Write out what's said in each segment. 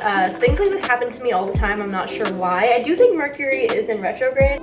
Things like this happen to me all the time. I'm not sure why. I do think Mercury is in retrograde.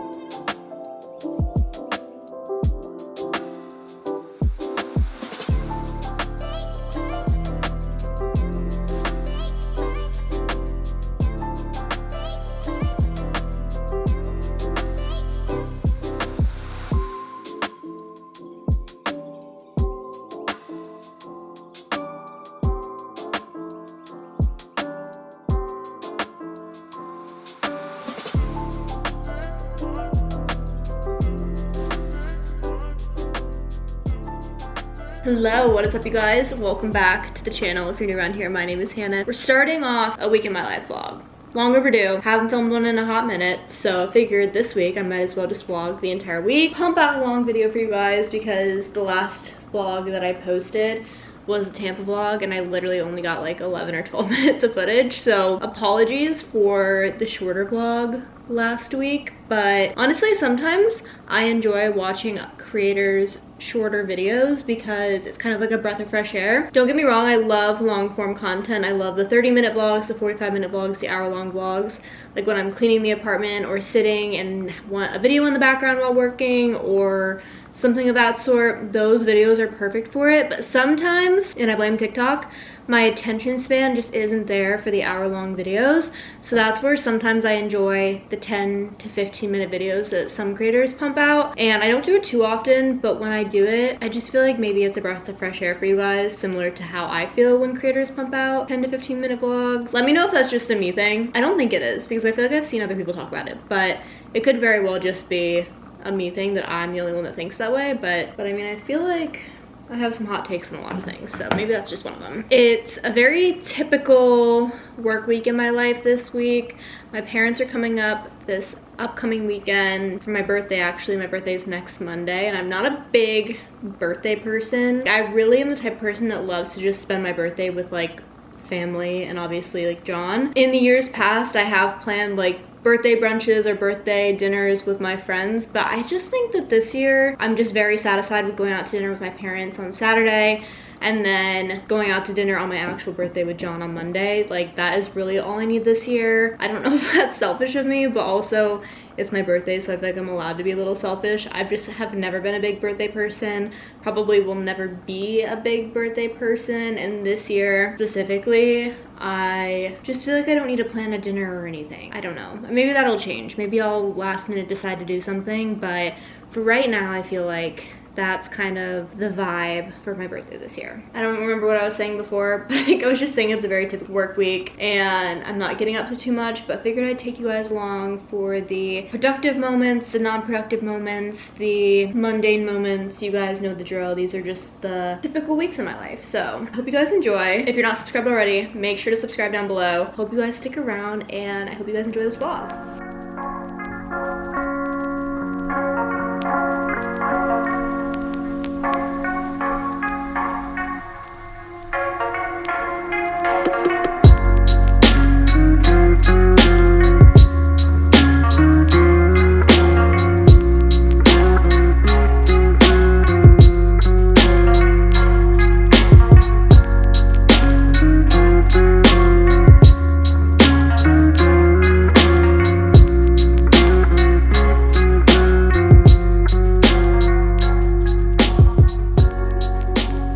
Hello, what is up you guys? Welcome back to the channel. If you're new around here, my name is Hannah. We're starting off a week in my life vlog. Long overdue. Haven't filmed one in a hot minute, so I figured this week I might as well just vlog the entire week. Pump out a long video for you guys because the last vlog that I posted was a Tampa vlog and I literally only got like 11 or 12 minutes of footage, so apologies for the shorter vlog last week. But honestly, sometimes I enjoy watching creators' shorter videos because it's kind of like a breath of fresh air. Don't get me wrong, I love long form content. I love the 30-minute vlogs, the 45-minute vlogs, the hour-long vlogs. Like when I'm cleaning the apartment or sitting and want a video in the background while working or something of that sort, those videos are perfect for it. But sometimes, and I blame TikTok, my attention span just isn't there for the hour-long videos. So that's where sometimes I enjoy the 10 to 15-minute videos that some creators pump out. And I don't do it too often, but when I do it, I just feel like maybe it's a breath of fresh air for you guys, similar to how I feel when creators pump out 10 to 15-minute vlogs. Let me know if that's just a me thing. I don't think it is, because I feel like I've seen other people talk about it, but it could very well just be a me thing that I'm the only one that thinks that way. But I mean, I feel like I have some hot takes on a lot of things, so maybe that's just one of them. It's a very typical work week in my life this week. My parents are coming up this upcoming weekend for my birthday. Actually, my birthday is next Monday, and I'm not a big birthday person. I really am the type of person that loves to just spend my birthday with like family and obviously like John. In the years past, I have planned like birthday brunches or birthday dinners with my friends, but I just think that this year I'm just very satisfied with going out to dinner with my parents on Saturday and then going out to dinner on my actual birthday with John on Monday. Like, that is really all I need this year. I don't know if that's selfish of me, but also it's my birthday, so I feel like I'm allowed to be a little selfish. I just have never been a big birthday person, probably will never be a big birthday person, and this year specifically, I just feel like I don't need to plan a dinner or anything. I don't know. Maybe that'll change. Maybe I'll last minute decide to do something, but for right now, I feel like that's kind of the vibe for my birthday this year. I don't remember what I was saying before, but I think I was just saying it's a very typical work week and I'm not getting up to too much, but figured I'd take you guys along for the productive moments, the non-productive moments, the mundane moments. You guys know the drill. These are just the typical weeks in my life. So I hope you guys enjoy. If you're not subscribed already, make sure to subscribe down below. Hope you guys stick around and I hope you guys enjoy this vlog.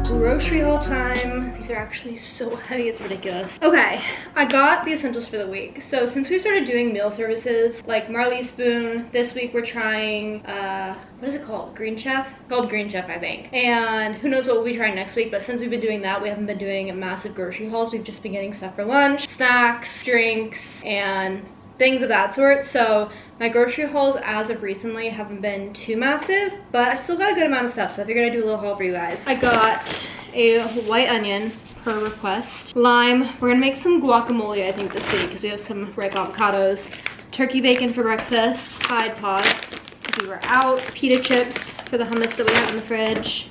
Grocery haul time. These are actually so heavy, it's ridiculous. Okay, I got the essentials for the week. So since we started doing meal services like Marley Spoon, this week we're trying what is it called? Green Chef? It's called Green Chef, I think. And who knows what we'll be trying next week, but since we've been doing that, we haven't been doing massive grocery hauls. We've just been getting stuff for lunch, snacks, drinks, and things of that sort. So my grocery hauls as of recently haven't been too massive, but I still got a good amount of stuff, so I figured I'd do a little haul for you guys. I got a white onion per request, lime. We're gonna make some guacamole, I think, this week because we have some ripe avocados, turkey bacon for breakfast, Tide Pods because we were out, pita chips for the hummus that we have in the fridge,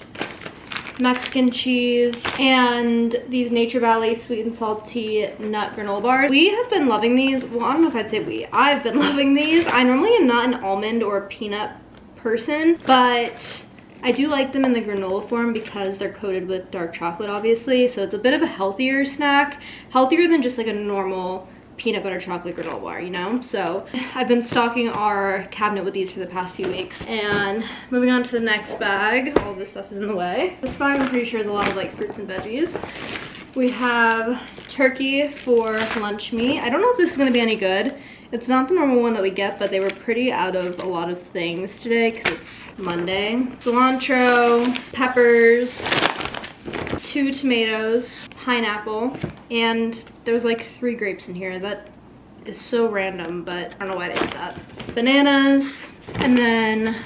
Mexican cheese, and these Nature Valley sweet and salty nut granola bars. We have been loving these. Well, I don't know if I'd say we. I've been loving these. I normally am not an almond or peanut person, but I do like them in the granola form because they're coated with dark chocolate, obviously. So it's a bit of a healthier snack, healthier than just like a normal peanut butter chocolate granola bar, you know? So I've been stocking our cabinet with these for the past few weeks. And moving on to the next bag, all of this stuff is in the way. This bag I'm pretty sure has a lot of like fruits and veggies. We have turkey for lunch meat. I don't know if this is gonna be any good. It's not the normal one that we get, but they were pretty out of a lot of things today because it's Monday. Cilantro, peppers, 2 tomatoes, pineapple, and there's like 3 grapes in here. That is so random, but I don't know why they did that. Bananas, and then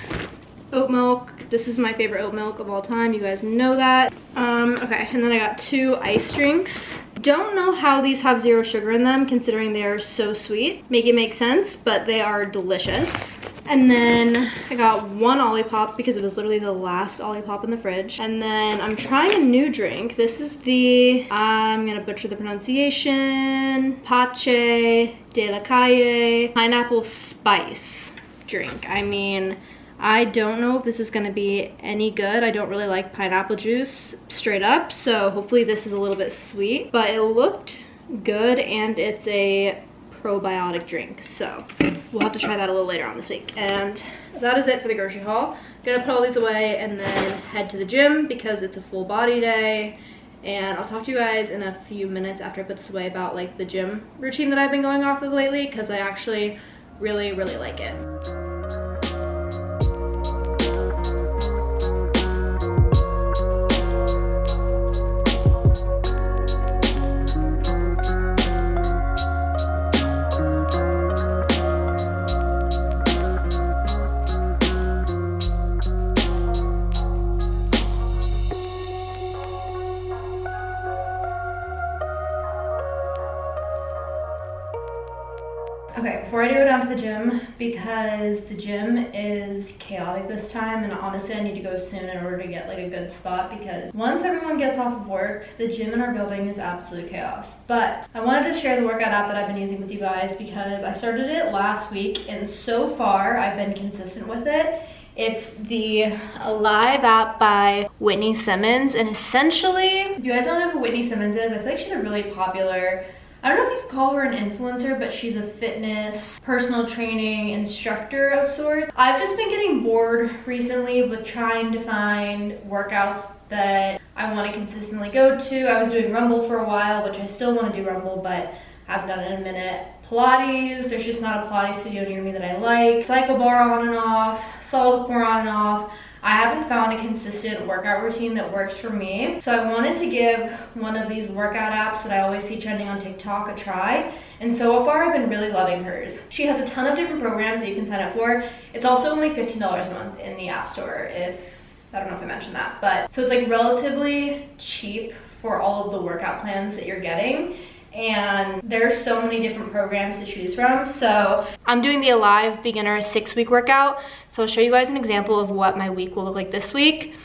oat milk. This is my favorite oat milk of all time. You guys know that. Okay, and then I got 2 ice drinks. Don't know how these have 0 sugar in them considering they are so sweet. Make it make sense, but they are delicious. And then I got 1 Olipop because it was literally the last Olipop in the fridge. And then I'm trying a new drink. This is the, I'm gonna butcher the pronunciation, Pace de la Calle pineapple spice drink. I mean, I don't know if this is gonna be any good. I don't really like pineapple juice straight up, so hopefully this is a little bit sweet, but it looked good and it's a probiotic drink, so we'll have to try that a little later on this week. And that is it for the grocery haul. Gonna put all these away and then head to the gym because it's a full body day. And I'll talk to you guys in a few minutes after I put this away about like the gym routine that I've been going off of lately because I actually really like it. Okay, before I do go down to the gym, because the gym is chaotic this time, and honestly I need to go soon in order to get like a good spot because once everyone gets off of work, the gym in our building is absolute chaos. But I wanted to share the workout app that I've been using with you guys because I started it last week and so far I've been consistent with it. It's the Alive app by Whitney Simmons, and essentially, if you guys don't know who Whitney Simmons is, I feel like she's a really popular, I don't know if you could call her an influencer, but she's a fitness, personal training instructor of sorts. I've just been getting bored recently with trying to find workouts that I want to consistently go to. I was doing Rumble for a while, which I still want to do Rumble, but I haven't done it in a minute. Pilates, there's just not a Pilates studio near me that I like. Cycle bar on and off, solid core on and off. I haven't found a consistent workout routine that works for me. So I wanted to give one of these workout apps that I always see trending on TikTok a try. And so far I've been really loving hers. She has a ton of different programs that you can sign up for. It's also only $15 a month in the App Store, I don't know if I mentioned that. But so it's like relatively cheap for all of the workout plans that you're getting. And there's so many different programs to choose from. So I'm doing the Alive Beginner 6-week workout. So I'll show you guys an example of what my week will look like this week.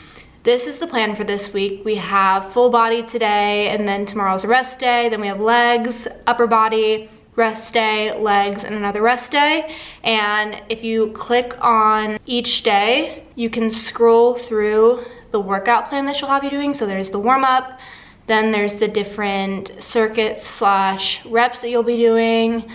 This is the plan for this week. We have full body today, and then tomorrow's a rest day. Then we have legs, upper body, rest day, legs, and another rest day. And if you click on each day, you can scroll through the workout plan that she'll have you doing. So there's the warm up, then there's the different circuits / reps that you'll be doing,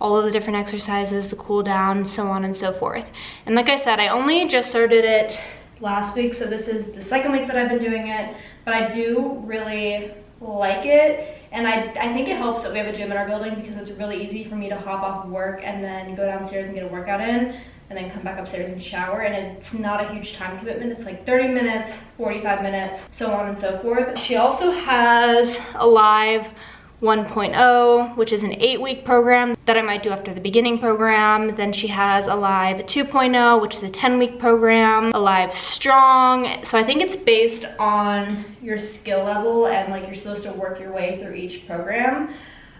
all of the different exercises, the cool down, so on and so forth. And like I said, I only just started it last week, so this is the 2nd week that I've been doing it, but I do really like it. And I think it helps that we have a gym in our building because it's really easy for me to hop off of work and then go downstairs and get a workout in, and then come back upstairs and shower, and it's not a huge time commitment. It's like 30 minutes, 45 minutes, so on and so forth. She also has Alive 1.0, which is an 8-week program that I might do after the beginning program. Then she has Alive 2.0, which is a 10-week program. Alive Strong. So I think it's based on your skill level and like you're supposed to work your way through each program.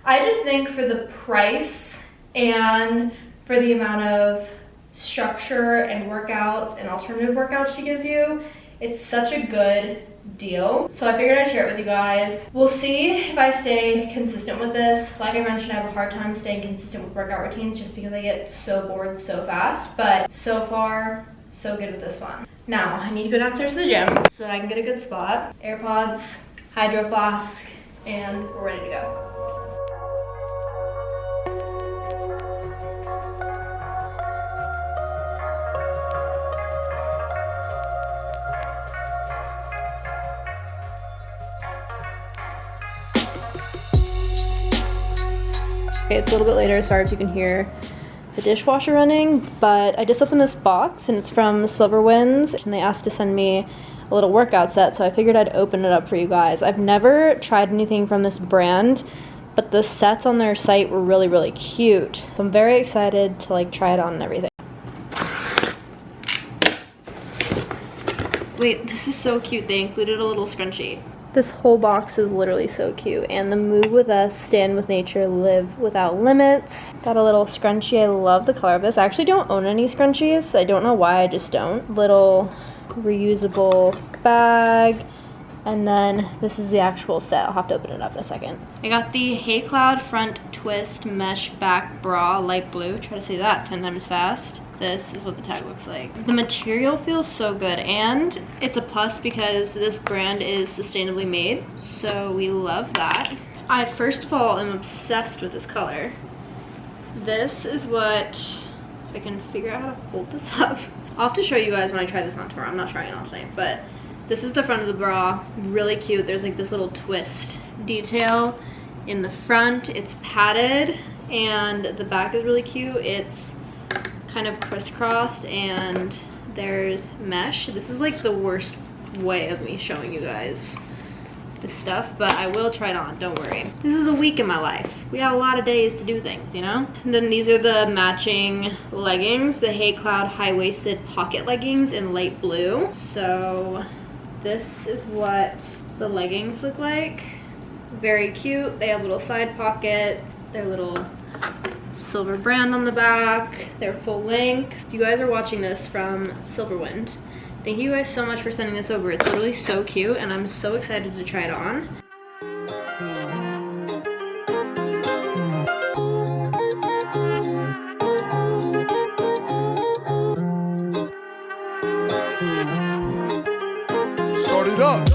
I just think for the price and for the amount of structure and workouts and alternative workouts she gives you, it's such a good deal. So I figured I'd share it with you guys. We'll see if I stay consistent with this. Like I mentioned, I have a hard time staying consistent with workout routines just because I get so bored so fast, but so far so good with this one. Now, I need to go downstairs to the gym so that I can get a good spot. AirPods, hydro flask, and we're ready to go. Okay, it's a little bit later, sorry if you can hear the dishwasher running, but I just opened this box and it's from Silver Winds and they asked to send me a little workout set, so I figured I'd open it up for you guys. I've never tried anything from this brand, but the sets on their site were really, really cute. So I'm very excited to like try it on and everything. Wait, this is so cute. They included a little scrunchie. This whole box is literally so cute. And the Move With Us, Stand With Nature, Live Without Limits. Got a little scrunchie. I love the color of this. I actually don't own any scrunchies. I don't know why, I just don't. Little reusable bag. And then this is the actual set. I'll have to open it up in a second. I got the Hey Cloud Front Twist Mesh Back Bra, light blue. Try to say that 10 times fast. This is what the tag looks like. The material feels so good, and it's a plus because this brand is sustainably made, so we love that. I first of all am obsessed with this color. This is what, if I can figure out how to hold this up. I'll have to show you guys when I try this on tomorrow. I'm not trying it on tonight, but this is the front of the bra. Really cute. There's like this little twist detail in the front. It's padded, and the back is really cute. It's kind of crisscrossed and there's mesh. This is like the worst way of me showing you guys this stuff, but I will try it on, don't worry. This is a week in my life. We got a lot of days to do things, you know? And then these are the matching leggings, the Hey Cloud high-waisted pocket leggings in light blue. So this is what the leggings look like. Very cute. They have little side pockets. They're little silver brand on the back. They're full length. If you guys are watching this from Silverwind, thank you guys so much for sending this over. It's literally so cute and I'm so excited to try it on. Start it up.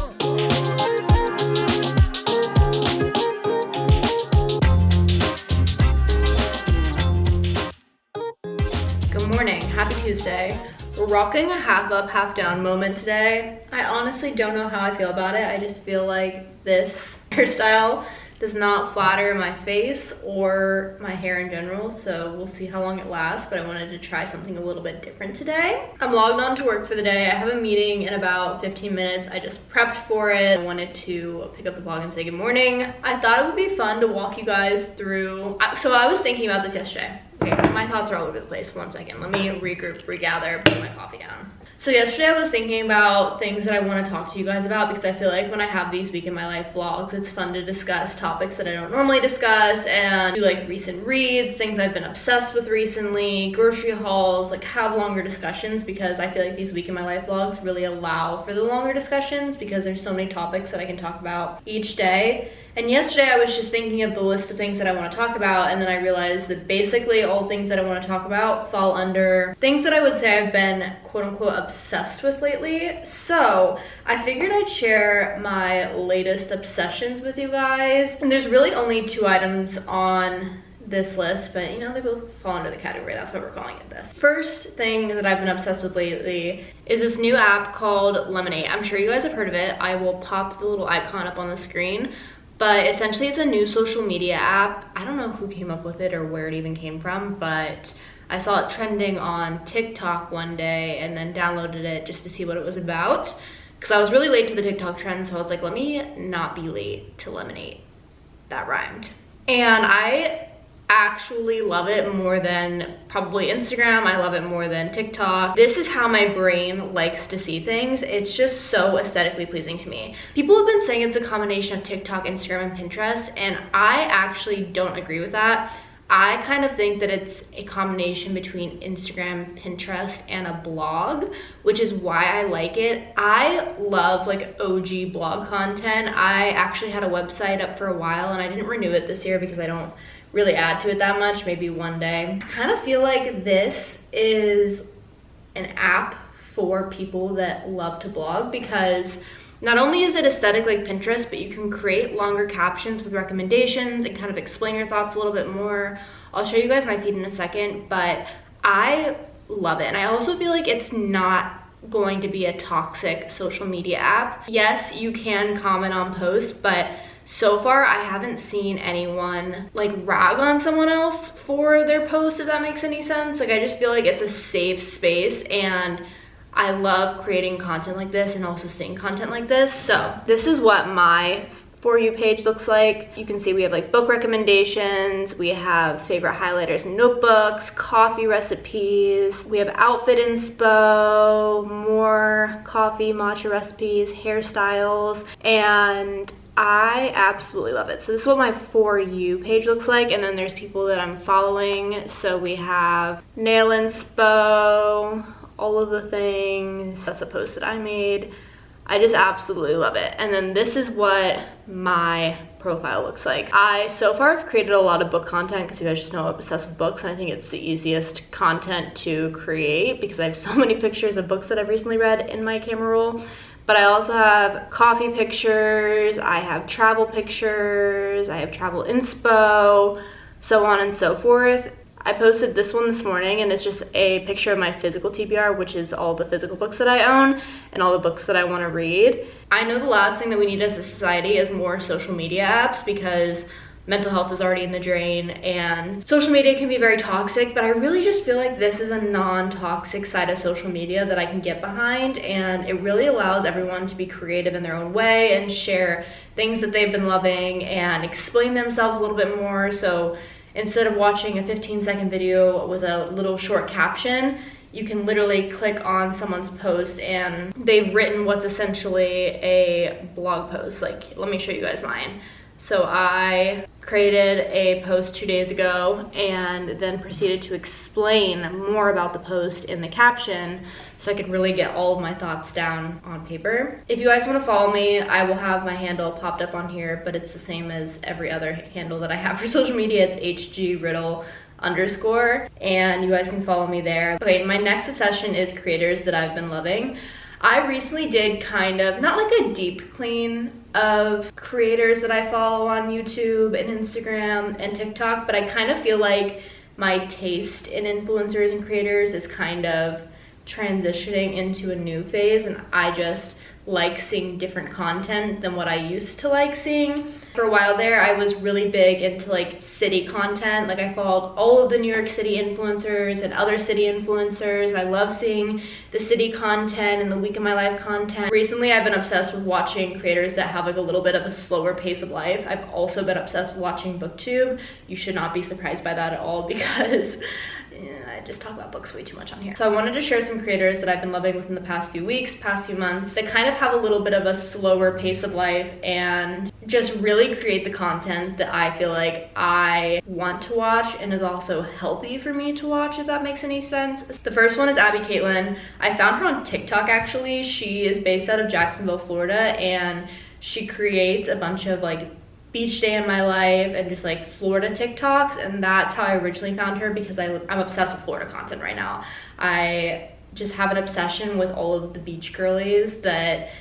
Happy Tuesday. We're rocking a half up, half down moment today. I honestly don't know how I feel about it. I just feel like this hairstyle does not flatter my face or my hair in general, so we'll see how long it lasts, but I wanted to try something a little bit different today. I'm logged on to work for the day. I have a meeting in about 15 minutes. I just prepped for it. I wanted to pick up the vlog and say good morning. I thought it would be fun to walk you guys through, so I was thinking about this yesterday. Okay, my thoughts are all over the place. One second, let me regroup, regather, put my coffee down. So yesterday I was thinking about things that I want to talk to you guys about because I feel like when I have these week in my life vlogs, it's fun to discuss topics that I don't normally discuss and do like recent reads, things I've been obsessed with recently, grocery hauls, like have longer discussions because I feel like these week in my life vlogs really allow for the longer discussions because there's so many topics that I can talk about each day. And yesterday I was just thinking of the list of things that I want to talk about, and then I realized that basically all things that I want to talk about fall under things that I would say I've been quote unquote obsessed with lately. So I figured I'd share my latest obsessions with you guys. And there's really only 2 items on this list, but you know, they both fall under the category. That's why we're calling it this. First thing that I've been obsessed with lately is this new app called Lemonade. I'm sure you guys have heard of it. I will pop the little icon up on the screen. But essentially it's a new social media app. I don't know who came up with it or where it even came from, but I saw it trending on TikTok one day and then downloaded it just to see what it was about. Because I was really late to the TikTok trend, so I was like, let me not be late to Lemonade. That rhymed. And I actually love it more than probably Instagram. I love it more than TikTok. This is how my brain likes to see things. It's just so aesthetically pleasing to me. People have been saying it's a combination of TikTok, Instagram, and Pinterest, and I actually don't agree with that. I kind of think that it's a combination between Instagram, Pinterest, and a blog, which is why I like it. I love like OG blog content. I actually had a website up for a while and I didn't renew it this year because I don't really add to it that much, maybe one day. I kind of feel like this is an app for people that love to blog, because not only is it aesthetic like Pinterest, but you can create longer captions with recommendations and kind of explain your thoughts a little bit more. I'll show you guys my feed in a second, but I love it. And I also feel like it's not going to be a toxic social media app. Yes, you can comment on posts, but so far I haven't seen anyone like rag on someone else for their post, if that makes any sense. Like, I just feel like it's a safe space, and I love creating content like this and also seeing content like this. So this is what my For You page looks like. You can see we have like book recommendations, we have favorite highlighters and notebooks, coffee recipes, we have outfit inspo, more coffee matcha recipes, hairstyles, and I absolutely love it. So this is what my For You page looks like, and then there's people that I'm following. So we have nail inspo, all of the things. That's a post that I made. I just absolutely love it. And then this is what my profile looks like. I so far have created a lot of book content, because you guys just know I'm obsessed with books, and I think it's the easiest content to create because I have so many pictures of books that I've recently read in my camera roll. But I also have coffee pictures, I have travel pictures, I have travel inspo, so on and so forth. I posted this one this morning, and it's just a picture of my physical TBR, which is all the physical books that I own and all the books that I want to read. I know the last thing that we need as a society is more social media apps, because mental health is already in the drain and social media can be very toxic, but I really just feel like this is a non-toxic side of social media that I can get behind, and it really allows everyone to be creative in their own way and share things that they've been loving and explain themselves a little bit more. So instead of watching a 15-second video with a little short caption, you can literally click on someone's post and they've written what's essentially a blog post. Like, let me show you guys mine. So I created a post 2 days ago and then proceeded to explain more about the post in the caption so I could really get all of my thoughts down on paper. If you guys want to follow me, I will have my handle popped up on here, but it's the same as every other handle that I have for social media. It's HGRiddle_, and you guys can follow me there. Okay, my next obsession is creators that I've been loving. I recently did kind of, not like a deep clean of creators that I follow on YouTube and Instagram and TikTok, but I kind of feel like my taste in influencers and creators is kind of transitioning into a new phase, and I just like seeing different content than what I used to like seeing. For a while there, I was really big into like city content. Like, I followed all of the New York City influencers and other city influencers. I love seeing the city content and the week of my life content. Recently, I've been obsessed with watching creators that have like a little bit of a slower pace of life. I've also been obsessed with watching BookTube. You should not be surprised by that at all, because I just talk about books way too much on here. So I wanted to share some creators that I've been loving within the past few weeks, past few months, that kind of have a little bit of a slower pace of life and just really create the content that I feel like I want to watch and is also healthy for me to watch, if that makes any sense. The first one is Abby Caitlin. I found her on TikTok actually. She is based out of Jacksonville, Florida, and she creates a bunch of like beach day in my life and just like Florida TikToks, and that's how I originally found her, because I'm obsessed with Florida content right now. I just have an obsession with all of the beach girlies that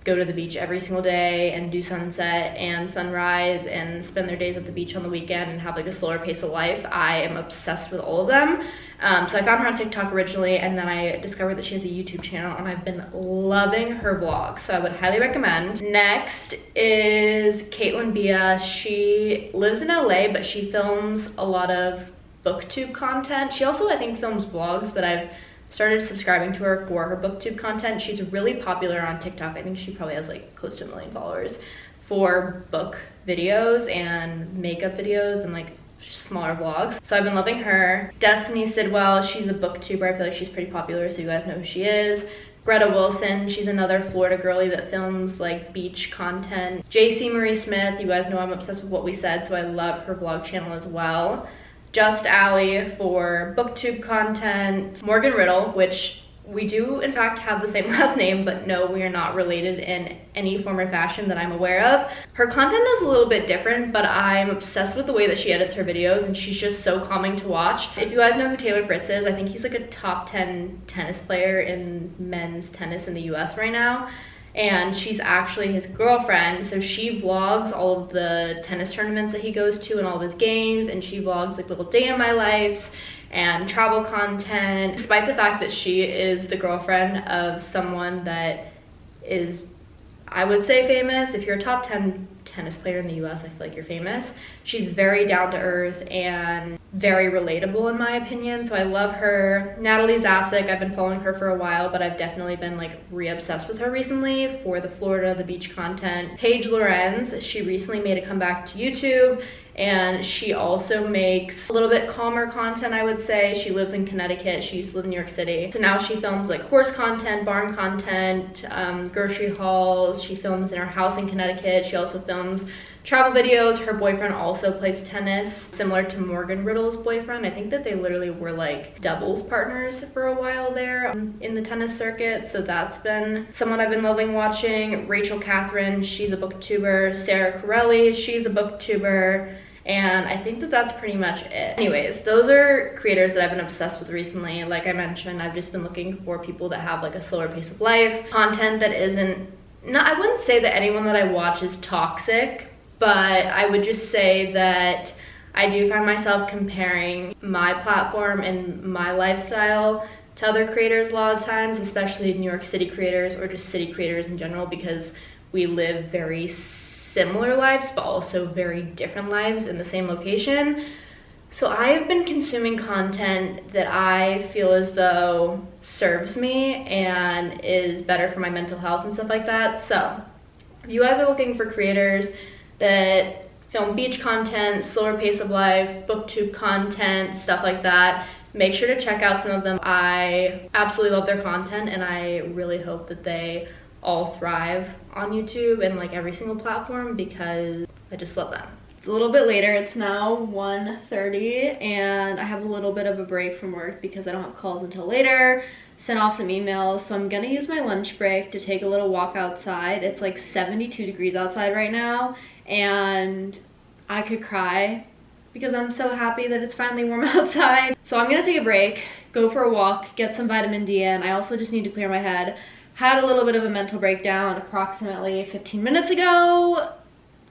go to the beach every single day and do sunset and sunrise and spend their days at the beach on the weekend and have like a slower pace of life. I am obsessed with all of them. So I found her on TikTok originally, and then I discovered that she has a YouTube channel, and I've been loving her vlogs, so I would highly recommend. Next is Caitlin Bia. She lives in LA, but she films a lot of BookTube content. She also, I think, films vlogs, but I've started subscribing to her for her BookTube content. She's really popular on TikTok. I think she probably has like close to 1 million followers for book videos and makeup videos and like smaller vlogs. So I've been loving her. Destiny Sidwell, she's a booktuber. I feel like she's pretty popular, so you guys know who she is. Greta Wilson, she's another Florida girly that films like beach content. JC Marie Smith, you guys know I'm obsessed with What We Said, so I love her vlog channel as well. Just Allie for booktube content. Morgan Riddle, which We do in fact have the same last name, but no, we are not related in any form or fashion that I'm aware of. Her content is a little bit different, but I'm obsessed with the way that she edits her videos, and she's just so calming to watch. If you guys know who Taylor Fritz is, I think he's like a top 10 tennis player in men's tennis in the US right now. And she's actually his girlfriend, so she vlogs all of the tennis tournaments that he goes to and all of his games, and she vlogs like little day in my lives and travel content, despite the fact that she is the girlfriend of someone that is, I would say, famous. If you're a top 10 tennis player in the US, I feel like you're famous. She's very down to earth and very relatable in my opinion, so I love her. Natalie Zasek, I've been following her for a while, but I've definitely been like re-obsessed with her recently for the Florida, the beach content. Paige Lorenz, she recently made a comeback to YouTube, and she also makes a little bit calmer content, I would say. She lives in Connecticut. She used to live in New York City. So now she films like horse content, barn content, grocery hauls. She films in her house in Connecticut. She also films travel videos. Her boyfriend also plays tennis, similar to Morgan Riddle's boyfriend. I think that they literally were like doubles partners for a while there in the tennis circuit. So that's been someone I've been loving watching. Rachel Catherine, she's a booktuber. Sarah Corelli, she's a booktuber. And I think that that's pretty much it. Anyways, those are creators that I've been obsessed with recently. Like I mentioned, I've just been looking for people that have like a slower pace of life, content that isn't, I wouldn't say that anyone that I watch is toxic, but I would just say that I do find myself comparing my platform and my lifestyle to other creators a lot of times, especially New York City creators or just city creators in general, because we live very similar lives but also very different lives in the same location. So I've been consuming content that I feel as though serves me and is better for my mental health and stuff like that. So if you guys are looking for creators that film beach content, slower pace of life, booktube content, stuff like that, make sure to check out some of them. I absolutely love their content, and I really hope that they all thrive on YouTube and like every single platform, because I just love them. It's a little bit later. It's now 1:30 and I have a little bit of a break from work because I don't have calls until later. Sent off some emails, so I'm gonna use my lunch break to take a little walk outside. It's like 72 degrees outside right now, and I could cry because I'm so happy that it's finally warm outside. So I'm gonna take a break, go for a walk, get some vitamin D in. I also just need to clear my head. Had a little bit of a mental breakdown approximately 15 minutes ago.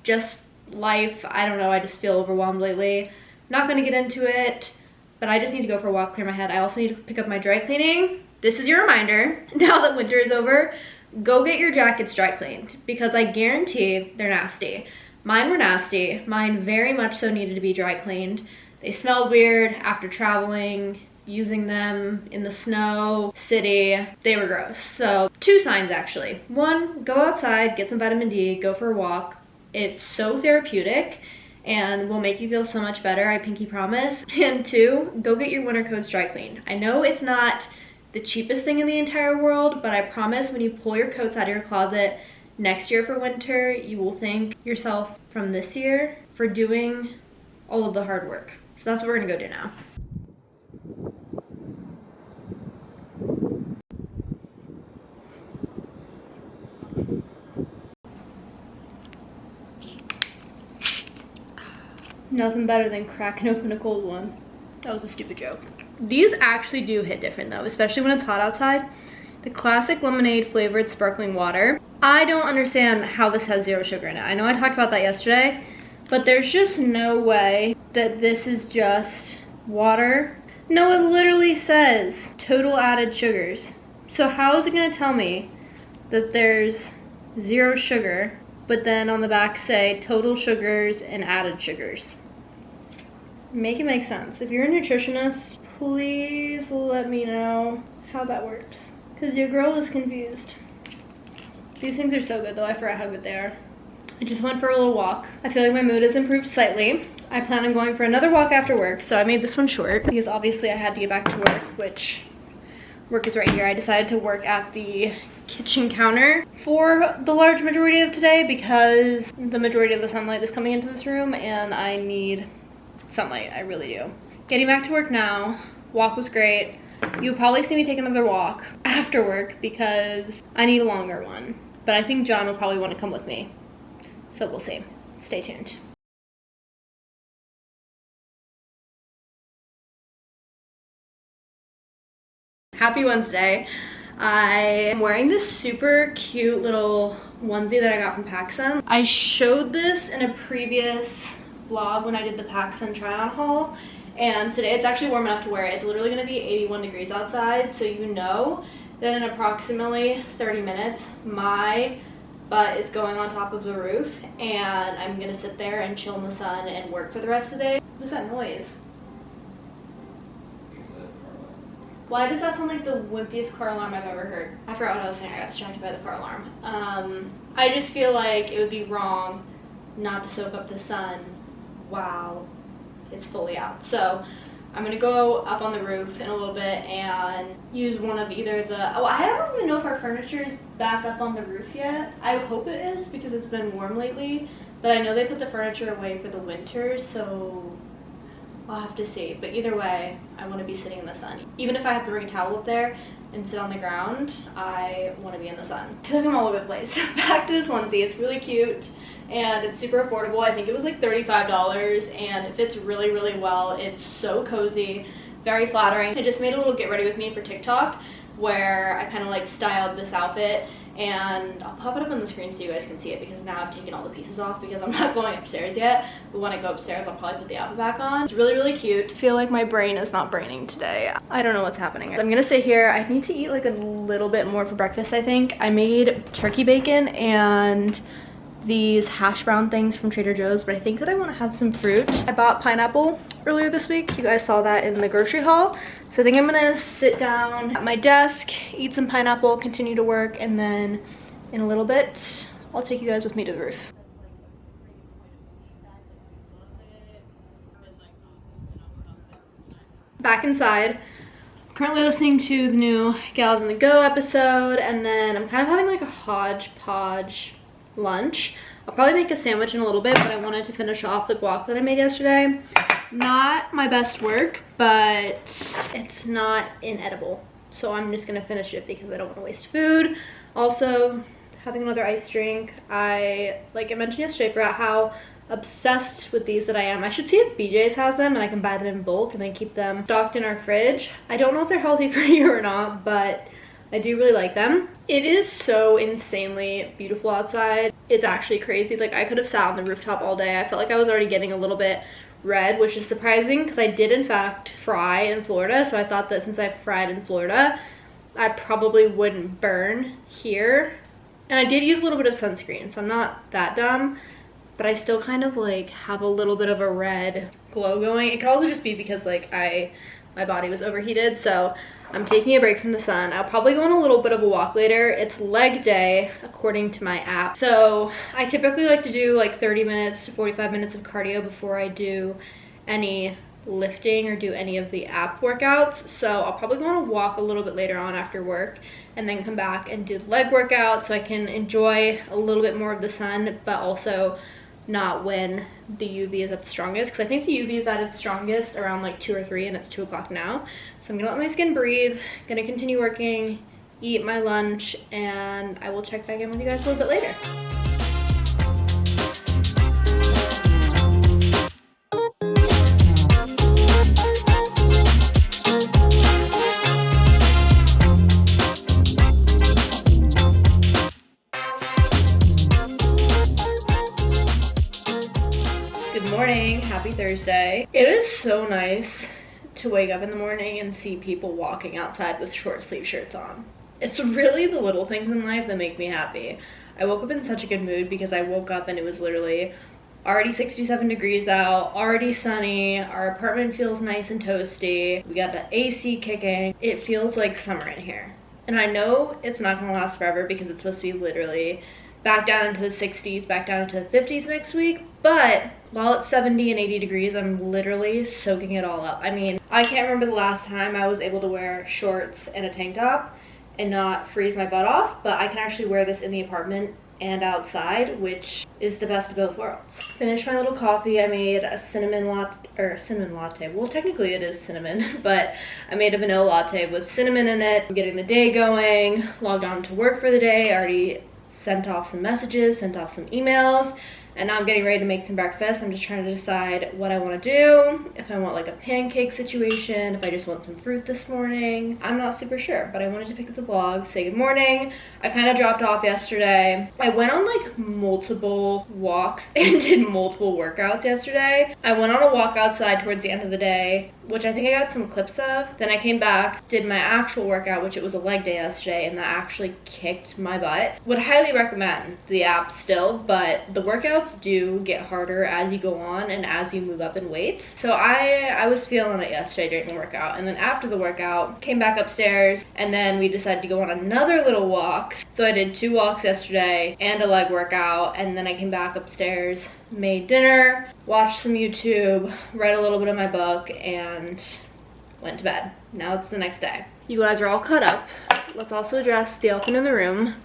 Just life, I don't know, I just feel overwhelmed lately. Not gonna get into it, but I just need to go for a walk, clear my head. I also need to pick up my dry cleaning. This is your reminder, now that winter is over, go get your jackets dry cleaned, because I guarantee they're nasty. Mine were nasty. Mine very much so needed to be dry cleaned. They smelled weird after traveling, using them in the snow, city. They were gross. So 2 signs actually. 1, go outside, get some vitamin D, go for a walk. It's so therapeutic and will make you feel so much better, I pinky promise. And 2, go get your winter coats dry cleaned. I know it's not the cheapest thing in the entire world, but I promise when you pull your coats out of your closet next year for winter, you will thank yourself from this year for doing all of the hard work. So that's what we're gonna go do now. Nothing better than cracking open a cold one. That was a stupid joke. These actually do hit different though, especially when it's hot outside. The classic lemonade flavored sparkling water. I don't understand how this has 0 sugar in it. I know I talked about that yesterday, but there's just no way that this is just water. No, it literally says total added sugars. So how is it gonna tell me that there's 0 sugar, but then on the back say total sugars and added sugars? Make it make sense. If you're a nutritionist, please let me know how that works, because your girl is confused. These things are so good though, I forgot how good they are. I just went for a little walk. I feel like my mood has improved slightly. I plan on going for another walk after work, so I made this one short because obviously I had to get back to work, which work is right here. I decided to work at the kitchen counter for the large majority of today because the majority of the sunlight is coming into this room and I need sunlight, I really do. Getting back to work now. Walk was great. You'll probably see me take another walk after work because I need a longer one. But I think John will probably want to come with me. So we'll see. Stay tuned. Happy Wednesday. I am wearing this super cute little onesie that I got from PacSun. I showed this in a previous vlog when I did the PacSun try-on haul, and today it's actually warm enough to wear it. It's literally going to be 81 degrees outside, so you know that in approximately 30 minutes my butt is going on top of the roof and I'm going to sit there and chill in the sun and work for the rest of the day. What's that noise? Why does that sound like the wimpiest car alarm I've ever heard? I forgot what I was saying. I got distracted by the car alarm. I just feel like it would be wrong not to soak up the sun while it's fully out. So I'm gonna go up on the roof in a little bit and use one of either the, oh, I don't even know if our furniture is back up on the roof yet. I hope it is because it's been warm lately, but I know they put the furniture away for the winter, so I'll have to see. But either way, I want to be sitting in the sun. Even if I have to bring a towel up there and sit on the ground, I want to be in the sun. I feel like I'm all over the place. Back to this onesie. It's really cute and it's super affordable. I think it was like $35 and it fits really, really well. It's so cozy, very flattering. I just made a little get ready with me for TikTok where I kind of like styled this outfit, and I'll pop it up on the screen so you guys can see it because now I've taken all the pieces off because I'm not going upstairs yet, but when I go upstairs I'll probably put the outfit back on. It's really, really cute. I feel like my brain is not braining today. I don't know what's happening. I'm gonna sit here. I need to eat like a little bit more for breakfast. I think I made turkey bacon and these hash brown things from Trader Joe's, but I think that I want to have some fruit. I bought pineapple earlier this week. You guys saw that in the grocery haul. So I think I'm gonna sit down at my desk, eat some pineapple, continue to work, and then in a little bit, I'll take you guys with me to the roof. Back inside. Currently listening to the new Gals on the Go episode, and then I'm kind of having like a hodgepodge lunch. I'll probably make a sandwich in a little bit, but I wanted to finish off the guac that I made yesterday. Not my best work, but it's not inedible. So I'm just gonna finish it because I don't want to waste food. Also, having another ice drink. Like I mentioned yesterday, I forgot how obsessed with these that I am. I should see if BJ's has them and I can buy them in bulk and then keep them stocked in our fridge. I don't know if they're healthy for you or not, but I do really like them. It is so insanely beautiful outside. It's actually crazy. Like I could have sat on the rooftop all day. I felt like I was already getting a little bit red, which is surprising because I did in fact fry in Florida. So I thought that since I fried in Florida, I probably wouldn't burn here. And I did use a little bit of sunscreen, so I'm not that dumb, but I still kind of like have a little bit of a red glow going. It could also just be because like my body was overheated, so I'm taking a break from the sun. I'll probably go on a little bit of a walk later. It's leg day according to my app. So I typically like to do like 30 minutes to 45 minutes of cardio before I do any lifting or do any of the app workouts. So I'll probably go on a walk a little bit later on after work and then come back and do the leg workout so I can enjoy a little bit more of the sun, but also not when the UV is at the strongest, because I think the UV is at its strongest around like 2 or 3 and it's 2 o'clock now. So I'm gonna let my skin breathe, gonna continue working, eat my lunch, and I will check back in with you guys a little bit later. Happy Thursday. It is so nice to wake up in the morning and see people walking outside with short sleeve shirts on. It's really the little things in life that make me happy. I woke up in such a good mood because I woke up and it was literally already 67 degrees out, already sunny, our apartment feels nice and toasty, we got the AC kicking. It feels like summer in here. And I know it's not gonna last forever because it's supposed to be literally back down into the 60s, back down into the 50s next week, but while it's 70 and 80 degrees, I'm literally soaking it all up. I mean, I can't remember the last time I was able to wear shorts and a tank top and not freeze my butt off, but I can actually wear this in the apartment and outside, which is the best of both worlds. Finished my little coffee. I made a cinnamon latte. Well, technically it is cinnamon, but I made a vanilla latte with cinnamon in it. I'm getting the day going, logged on to work for the day. I already sent off some messages, sent off some emails, and now I'm getting ready to make some breakfast. I'm just trying to decide what I want to do, if I want like a pancake situation, if I just want some fruit this morning. I'm not super sure, but I wanted to pick up the vlog, say good morning. I kind of dropped off yesterday. I went on like multiple walks and did multiple workouts yesterday. I went on a walk outside towards the end of the day, which I think I got some clips of. Then I came back, did my actual workout, which it was a leg day yesterday, and that actually kicked my butt. Would highly recommend the app still, but the workouts do get harder as you go on and as you move up in weights. So I was feeling it yesterday during the workout, and then after the workout, came back upstairs, and then we decided to go on another little walk. So I did 2 walks yesterday and a leg workout, and then I came back upstairs, made dinner, watched some YouTube, read a little bit of my book, and went to bed. Now it's the next day. You guys are all cut up. Let's also address the elephant in the room,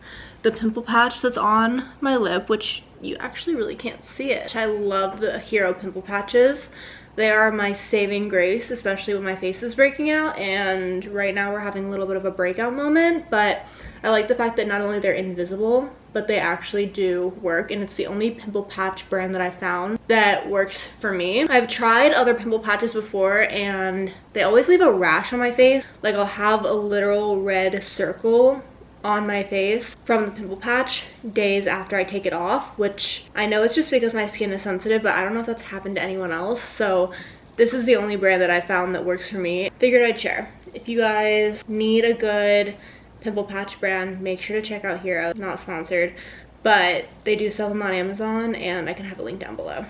the pimple patch that's on my lip, which you actually really can't see it. I love the Hero pimple patches. They are my saving grace, especially when my face is breaking out, and right now we're having a little bit of a breakout moment, but I like the fact that not only they're invisible, but they actually do work, and it's the only pimple patch brand that I found that works for me. I've tried other pimple patches before, and they always leave a rash on my face. Like, I'll have a literal red circle on my face from the pimple patch days after I take it off, which I know it's just because my skin is sensitive, but I don't know if that's happened to anyone else. So this is the only brand that I found that works for me. Figured I'd share. If you guys need a good pimple patch brand, make sure to check out Hero. Not sponsored, but they do sell them on Amazon, and I can have a link down below.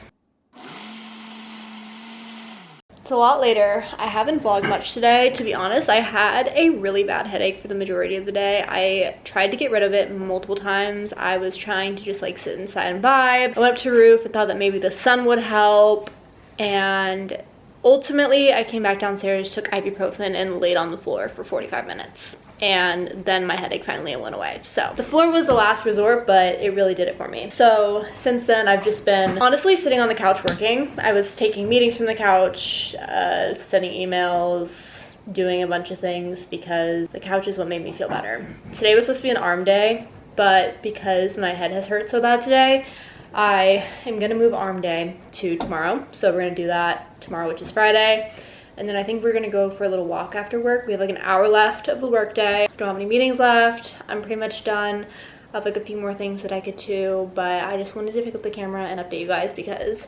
It's a lot later. I haven't vlogged much today, to be honest. I had a really bad headache for the majority of the day. I tried to get rid of it multiple times. I was trying to just like sit inside and vibe. I went up to the roof and thought that maybe the sun would help, and ultimately I came back downstairs, took ibuprofen, and laid on the floor for 45 minutes. And then my headache finally went away. So the floor was the last resort, but it really did it for me. So since then, I've just been honestly sitting on the couch working. I was taking meetings from the couch, sending emails, doing a bunch of things, because the couch is what made me feel better. Today was supposed to be an arm day, but because my head has hurt so bad today, I am gonna move arm day to tomorrow. So we're gonna do that tomorrow, which is Friday. And then I think we're gonna go for a little walk after work. We have like an hour left of the work day. Don't have any meetings left. I'm pretty much done. I have like a few more things that I could do, but I just wanted to pick up the camera and update you guys because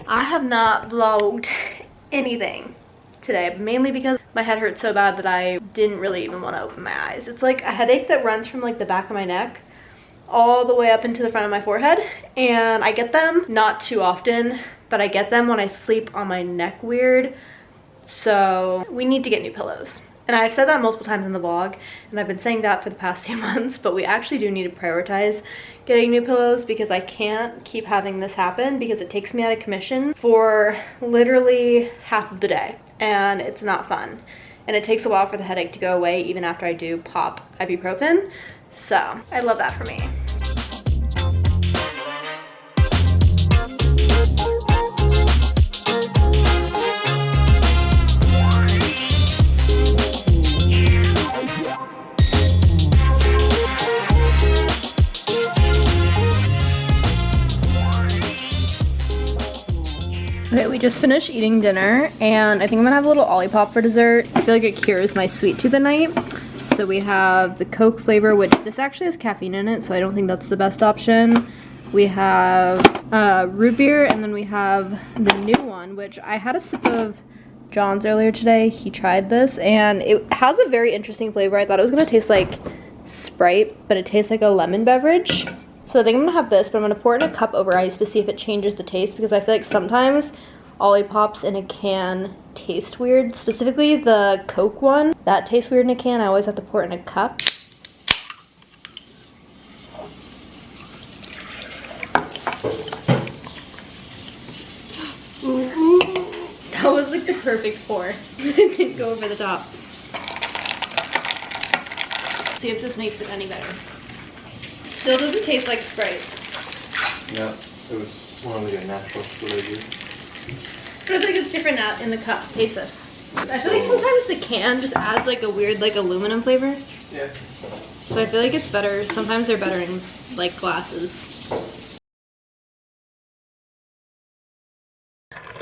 I have not vlogged anything today, mainly because my head hurt so bad that I didn't really even want to open my eyes. It's like a headache that runs from like the back of my neck all the way up into the front of my forehead, and I get them not too often, but I get them when I sleep on my neck weird. So we need to get new pillows. And I've said that multiple times in the vlog, and I've been saying that for the past 2 months, but we actually do need to prioritize getting new pillows because I can't keep having this happen because it takes me out of commission for literally half of the day, and it's not fun. And it takes a while for the headache to go away even after I do pop ibuprofen. So I love that for me. Okay, we just finished eating dinner, and I think I'm gonna have a little Olipop for dessert. I feel like it cures my sweet tooth at night. So we have the Coke flavor, which this actually has caffeine in it, so I don't think that's the best option. We have root beer, and then we have the new one, which I had a sip of John's earlier today. He tried this, and it has a very interesting flavor. I thought it was gonna taste like Sprite, but it tastes like a lemon beverage. So I think I'm gonna have this, but I'm gonna pour it in a cup over ice to see if it changes the taste, because I feel like sometimes Olipops in a can taste weird. Specifically the Coke one, that tastes weird in a can. I always have to pour it in a cup. Ooh, that was like the perfect pour. It didn't go over the top. See if this makes it any better. Still doesn't taste like Sprite. No, it was more like a natural flavor. But I think it's different out in the cup. Taste this. I feel like sometimes the can just adds like a weird like aluminum flavor. Yeah. So I feel like it's better. Sometimes they're better in like glasses.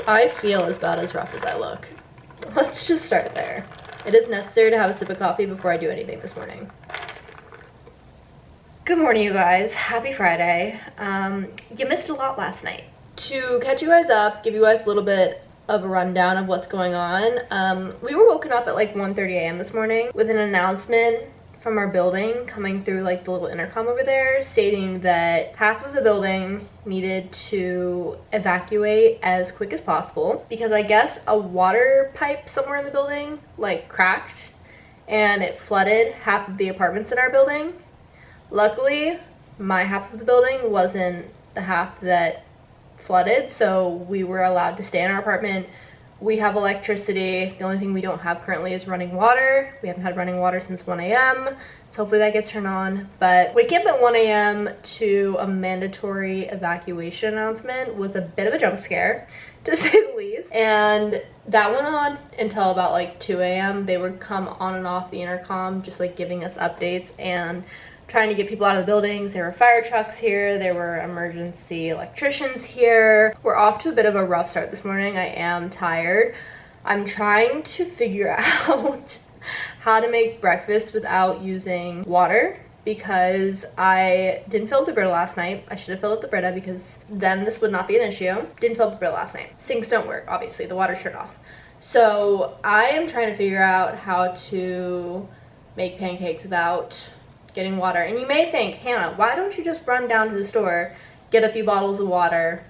I feel as bad as rough as I look. Let's just start there. It is necessary to have a sip of coffee before I do anything this morning. Good morning, you guys. Happy Friday. You missed a lot last night. To catch you guys up, give you guys a little bit of a rundown of what's going on. We were woken up at like 1:30 a.m. this morning with an announcement from our building coming through like the little intercom over there stating that half of the building needed to evacuate as quick as possible because I guess a water pipe somewhere in the building like cracked and it flooded half of the apartments in our building. Luckily, my half of the building wasn't the half that flooded, so we were allowed to stay in our apartment. We have electricity. The only thing we don't have currently is running water. We haven't had running water since 1 a.m. So hopefully that gets turned on. But waking up at 1 a.m. to a mandatory evacuation announcement was a bit of a jump scare, to say the least. And that went on until about like 2 a.m. They would come on and off the intercom, just like giving us updates and trying to get people out of the buildings. There were fire trucks here, there were emergency electricians here. We're off to a bit of a rough start this morning. I am tired. I'm trying to figure out how to make breakfast without using water because I didn't fill up the Brita last night. I should have filled up the Brita because then this would not be an issue. Didn't fill up the Brita last night. Sinks don't work, obviously, the water's turned off. So I am trying to figure out how to make pancakes without getting water. And you may think, Hannah, why don't you just run down to the store, get a few bottles of water,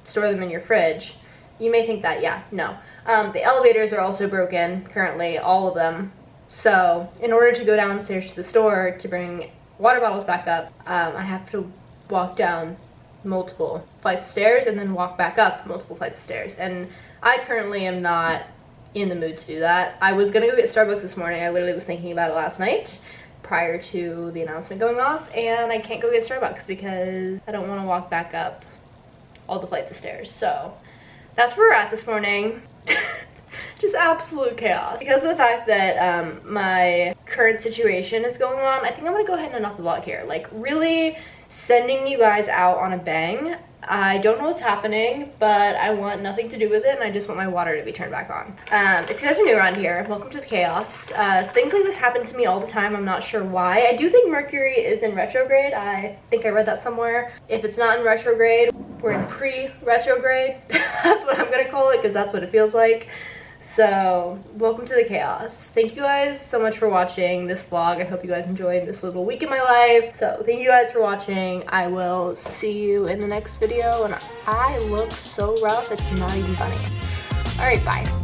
store them in your fridge? You may think that, yeah, no. The elevators are also broken currently, all of them. So in order to go downstairs to the store to bring water bottles back up, I have to walk down multiple flights of stairs and then walk back up multiple flights of stairs. And I currently am not in the mood to do that. I was gonna go get Starbucks this morning. I literally was thinking about it last night prior to the announcement going off, and I can't go get Starbucks because I don't want to walk back up all the flights of stairs. So that's where we're at this morning. Just absolute chaos. Because of the fact that my current situation is going on, I think I'm gonna go ahead and end off the vlog here. Like, really sending you guys out on a bang. I don't know what's happening, but I want nothing to do with it, and I just want my water to be turned back on. If you guys are new around here, welcome to the chaos. Things like this happen to me all the time. I'm not sure why. I do think Mercury is in retrograde. I think I read that somewhere. If it's not in retrograde, we're in pre-retrograde. That's what I'm gonna call it, because that's what it feels like. So, welcome to the chaos. Thank you guys so much for watching this vlog. I hope you guys enjoyed this little week in my life. So, thank you guys for watching. I will see you in the next video. And I look so rough, it's not even funny. Alright, bye.